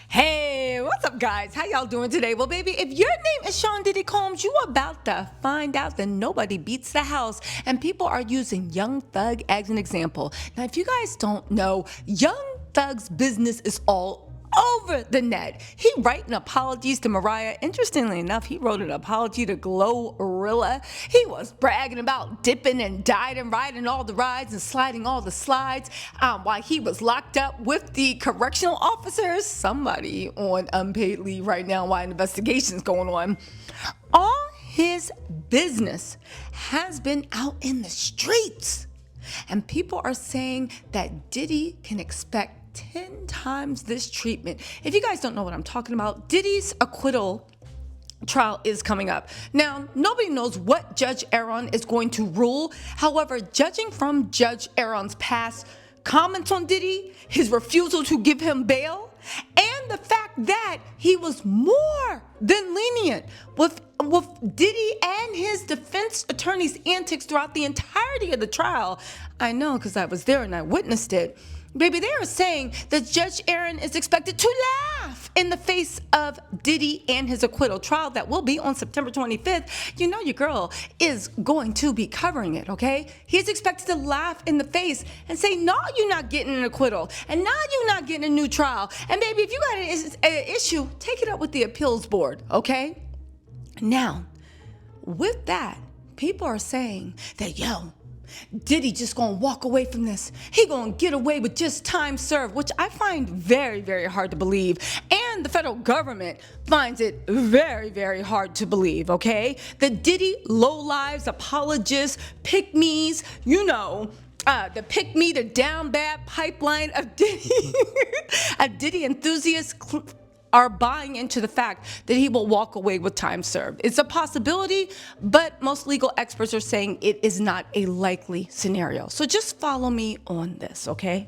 Hey, what's up, guys? How y'all doing today? Well, baby, if your name is Sean Diddy Combs, you about to find out that nobody beats the house, and people are using Young Thug as an example. Now, if you guys don't know, Young Thug's business is all over the net. He writing apologies to Mariah. Interestingly enough, he wrote an apology to Glorilla. He was bragging about dipping and diving, riding all the rides and sliding all the slides while he was locked up with the correctional officers. Somebody on unpaid leave right now while an investigation's going on. All his business has been out in the streets. And people are saying that Diddy can expect 10 times this treatment. If you guys don't know what I'm talking about, Diddy's acquittal trial is coming up. Now, nobody knows what Judge Aaron is going to rule. However, judging from Judge Aaron's past comments on Diddy, his refusal to give him bail, and the fact that he was more than lenient with Diddy and his defense attorney's antics throughout the entirety of the trial. I know because I was there and I witnessed it. Baby, they are saying that Judge Aaron is expected to laugh in the face of Diddy and his acquittal trial that will be on September 25th. You know your girl is going to be covering it, okay? He's expected to laugh in the face and say, no, you're not getting an acquittal. And now you're not getting a new trial. And baby, if you got an issue, take it up with the appeals board, okay? Now, with that, people are saying that, Diddy just gonna walk away from this. He gonna get away with just time served, which I find very, very hard to believe. And the federal government finds it very, very hard to believe, okay? The Diddy lowlives, apologists, pick-me's, the pick-me to down bad pipeline of Diddy, of Diddy enthusiasts are buying into the fact that he will walk away with time served. It's a possibility, but most legal experts are saying it is not a likely scenario. So just follow me on this, okay?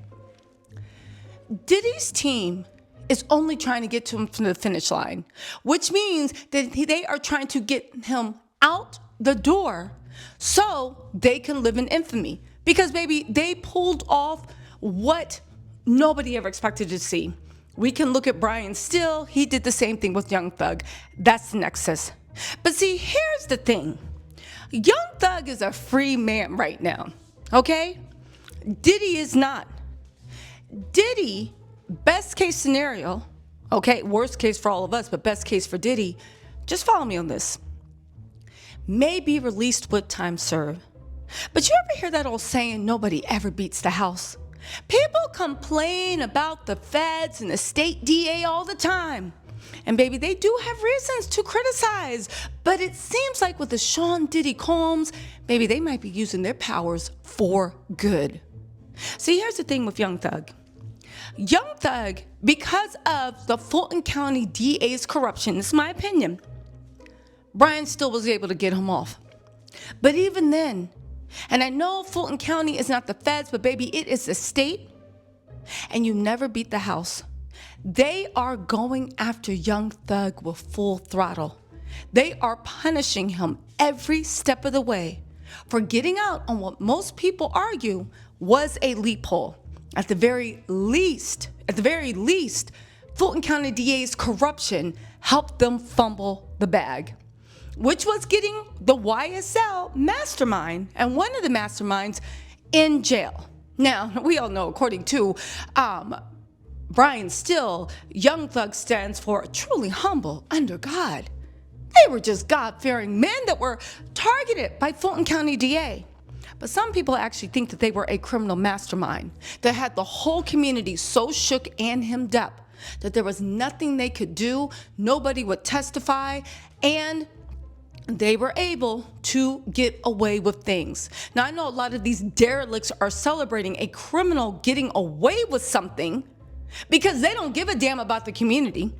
Diddy's team is only trying to get to him from the finish line, which means that they are trying to get him out the door so they can live in infamy. Because, baby, they pulled off what nobody ever expected to see. We can look at Brian Still. He did the same thing with Young Thug. That's the nexus. But see, here's the thing. Young Thug is a free man right now, okay? Diddy is not. Diddy, best case scenario, okay, worst case for all of us, but best case for Diddy, just follow me on this, may be released with time served. But you ever hear that old saying, nobody ever beats the house? People complain about the feds and the state DA all the time. And baby, they do have reasons to criticize. But it seems like with the Sean Diddy Combs, baby, they might be using their powers for good. See, here's the thing with Young Thug. Young Thug, because of the Fulton County DA's corruption, this is my opinion, Brian still was able to get him off. But even then, and I know Fulton County is not the feds, but baby, it is the state, and you never beat the house. They are going after Young Thug with full throttle. They are punishing him every step of the way for getting out on what most people argue was a loophole. At the very least, Fulton County DA's corruption helped them fumble the bag, which was getting the YSL mastermind and one of the masterminds in jail. Now, we all know, according to Brian Still, Young Thug stands for truly humble under God. They were just God-fearing men that were targeted by Fulton County DA. But some people actually think that they were a criminal mastermind that had the whole community so shook and hemmed up that there was nothing they could do, nobody would testify, and they were able to get away with things. Now, I know a lot of these derelicts are celebrating a criminal getting away with something because they don't give a damn about the community,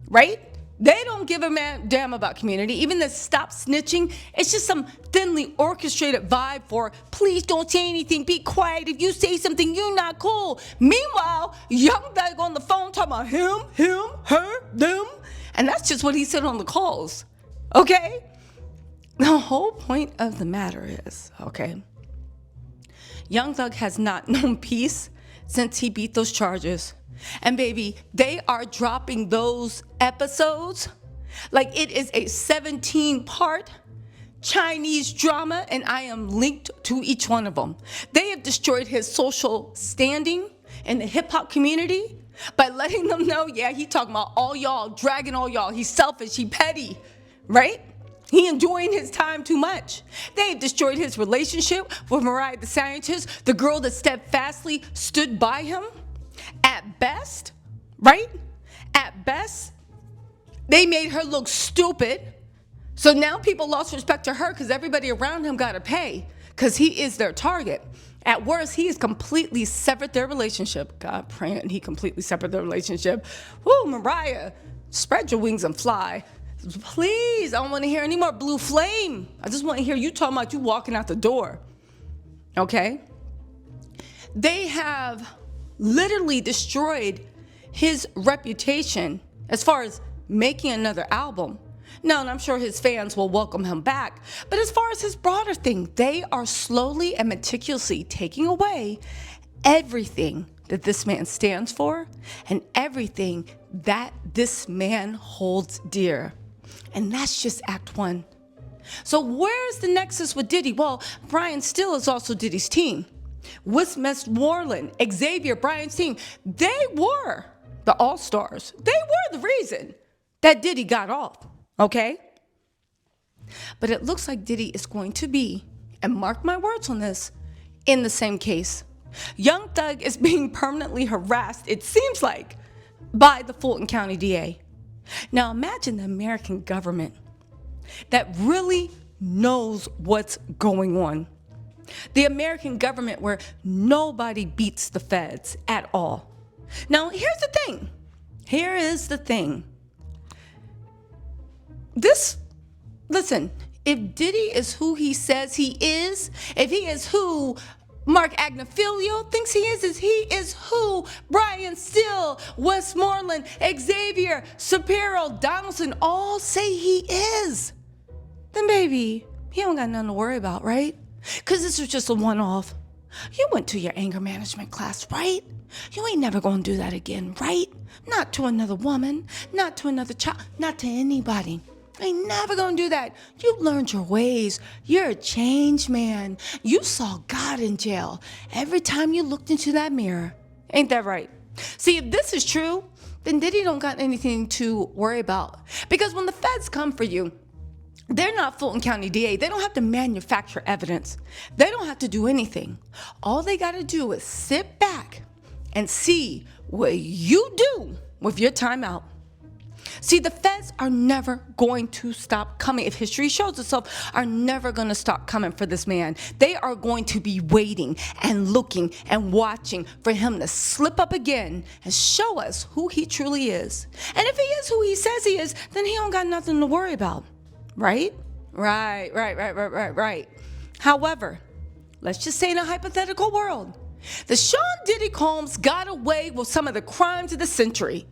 right? They don't give a damn about community. Even the stop snitching, it's just some thinly orchestrated vibe for please don't say anything, be quiet. If you say something, you're not cool. Meanwhile, Young Thug on the phone talking about him, her, them. And that's just what he said on the calls, okay? The whole point of the matter is, okay, Young Thug has not known peace since he beat those charges. And baby, they are dropping those episodes like it is a 17-part Chinese drama, and I am linked to each one of them. They have destroyed his social standing in the hip hop community by letting them know, yeah, he talking about all y'all, dragging all y'all. He's selfish, he petty, right? He enjoying his time too much. They've destroyed his relationship with Mariah the Scientist, the girl that steadfastly stood by him. At best, right? At best, they made her look stupid. So now people lost respect to her because everybody around him got to pay because he is their target. At worst, he has completely severed their relationship. God praying he completely severed their relationship. Woo, Mariah, spread your wings and fly. Please, I don't want to hear any more blue flame. I just want to hear you talking about you walking out the door. Okay? They have literally destroyed his reputation as far as making another album. Now, and I'm sure his fans will welcome him back, but as far as his broader thing, they are slowly and meticulously taking away everything that this man stands for and everything that this man holds dear. And that's just Act 1. So where's the nexus with Diddy? Well, Brian Still is also Diddy's team. Westmoreland, Xavier, Brian's team, they were the all-stars. They were the reason that Diddy got off. Okay? But it looks like Diddy is going to be, and mark my words on this, in the same case. Young Thug is being permanently harassed, it seems like, by the Fulton County DA. Now imagine the American government that really knows what's going on. The American government where nobody beats the feds at all. Now here's the thing. Here is the thing. Listen, if Diddy is who he says he is, if he is who Mark Agnafilio thinks he is who Brian Still, Westmoreland, Xavier, Shapiro, Donaldson all say he is, then baby, he don't got nothing to worry about, right? Because this was just a one-off. You went to your anger management class, right? You ain't never gonna do that again, right? Not to another woman, not to another child, not to anybody. Ain't never gonna do that. You learned your ways. You're a changed man. You saw God in jail every time you looked into that mirror. Ain't that right? See, if this is true, then Diddy don't got anything to worry about. Because when the feds come for you, they're not Fulton County DA. They don't have to manufacture evidence. They don't have to do anything. All they gotta do is sit back and see what you do with your time out. See, the feds are never going to stop coming. If history shows itself, are never going to stop coming for this man. They are going to be waiting and looking and watching for him to slip up again and show us who he truly is. And if he is who he says he is, then he don't got nothing to worry about. Right? Right. However, let's just say in a hypothetical world, the Sean Diddy Combs got away with some of the crimes of the century.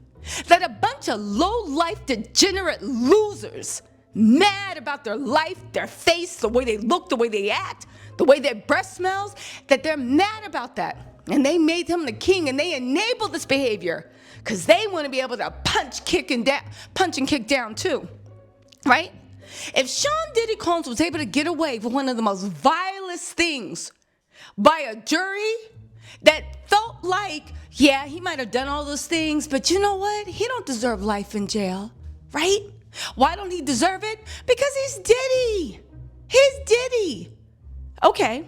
That a bunch of low-life, degenerate losers, mad about their life, their face, the way they look, the way they act, the way their breath smells, that they're mad about that. And they made him the king, and they enabled this behavior because they want to be able to punch and kick down too, right? If Sean Diddy Combs was able to get away with one of the most vilest things by a jury that felt like, yeah, he might have done all those things, but you know what? He don't deserve life in jail, right? Why don't he deserve it? Because he's Diddy. He's Diddy. Okay.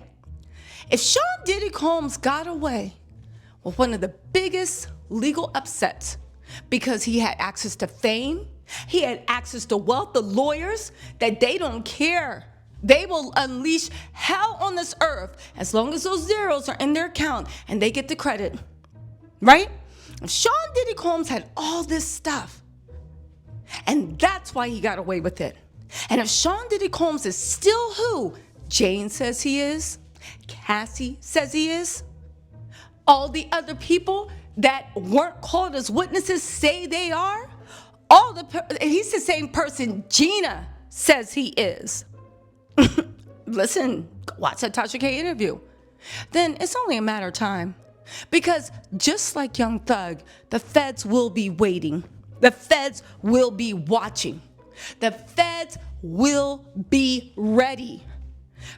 If Sean Diddy Combs got away with one of the biggest legal upsets because he had access to fame, he had access to wealth, the lawyers, that they don't care. They will unleash hell on this earth as long as those zeros are in their account and they get the credit, right? If Sean Diddy Combs had all this stuff, and that's why he got away with it. And if Sean Diddy Combs is still who Jane says he is, Cassie says he is, all the other people that weren't called as witnesses say they are, he's the same person Gina says he is. Listen, watch that Tasha K interview. Then it's only a matter of time Because just like Young Thug, the feds will be waiting. The feds will be watching. The feds will be ready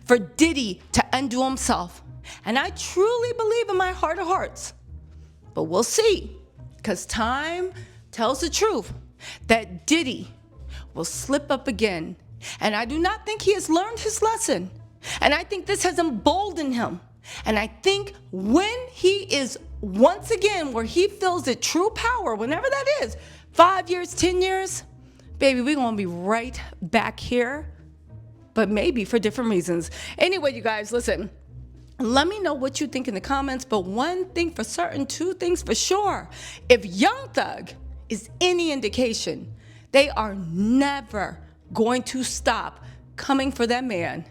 for Diddy to undo himself. And I truly believe in my heart of hearts. But we'll see, because time tells the truth that Diddy will slip up again. And I do not think he has learned his lesson. And I think this has emboldened him. And I think when he is once again where he feels the true power, whenever that is, 5 years, 10 years, baby, we're going to be right back here, but maybe for different reasons. Anyway, you guys, listen, let me know what you think in the comments, but one thing for certain, two things for sure. If Young Thug is any indication, they are never going to stop coming for that man.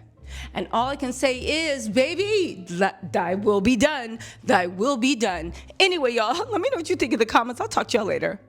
And all I can say is, baby, thy will be done. Thy will be done. Anyway, y'all, let me know what you think in the comments. I'll talk to y'all later.